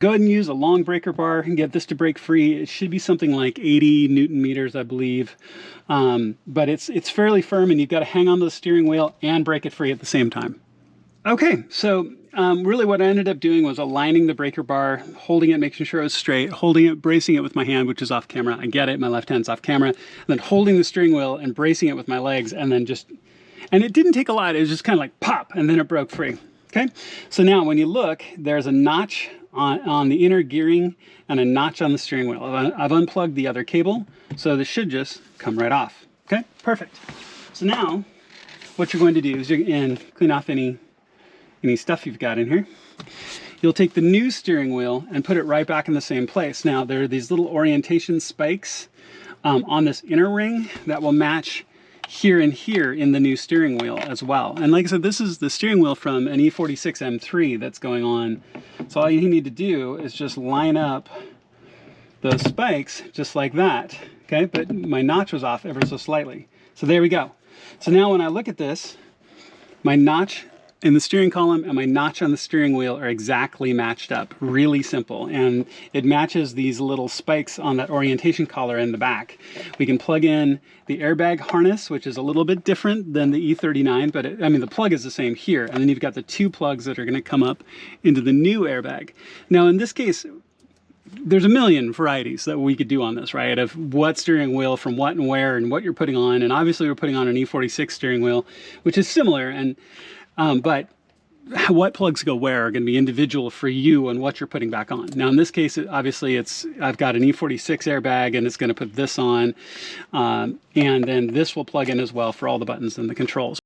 Go ahead and use a long breaker bar and get this to break free. It should be something like 80 Newton meters, I believe. But it's fairly firm, and you've got to hang on to the steering wheel and break it free at the same time. Okay, so really what I ended up doing was aligning the breaker bar, holding it, making sure it was straight, holding it, bracing it with my hand, which is off camera. I get it, my left hand's off camera. And then holding the steering wheel and bracing it with my legs, and then and it didn't take a lot. It was just kind of like pop, and then it broke free. Okay, so now when you look, there's a notch on the inner gearing and a notch on the steering wheel. I've unplugged the other cable, so this should just come right off. Okay, perfect. So now what you're going to do is clean off any stuff you've got in here. You'll take the new steering wheel and put it right back in the same place. Now there are these little orientation spikes on this inner ring that will match here and here in the new steering wheel as well. And like I said, this is the steering wheel from an E46 M3 that's going on. So all you need to do is just line up those spikes just like that. Okay, but my notch was off ever so slightly. So there we go. So now when I look at this, my notch in the steering column and my notch on the steering wheel are exactly matched up. Really simple. And it matches these little spikes on that orientation collar in the back. We can plug in the airbag harness, which is a little bit different than the E39, but I mean, the plug is the same here. And then you've got the two plugs that are going to come up into the new airbag. Now, in this case, there's a million varieties that we could do on this, right? Of what steering wheel from what and where and what you're putting on. And obviously we're putting on an E46 steering wheel, which is similar. And but what plugs go where are going to be individual for you and what you're putting back on. Now in this case, obviously I've got an E46 airbag and it's going to put this on. And then this will plug in as well for all the buttons and the controls.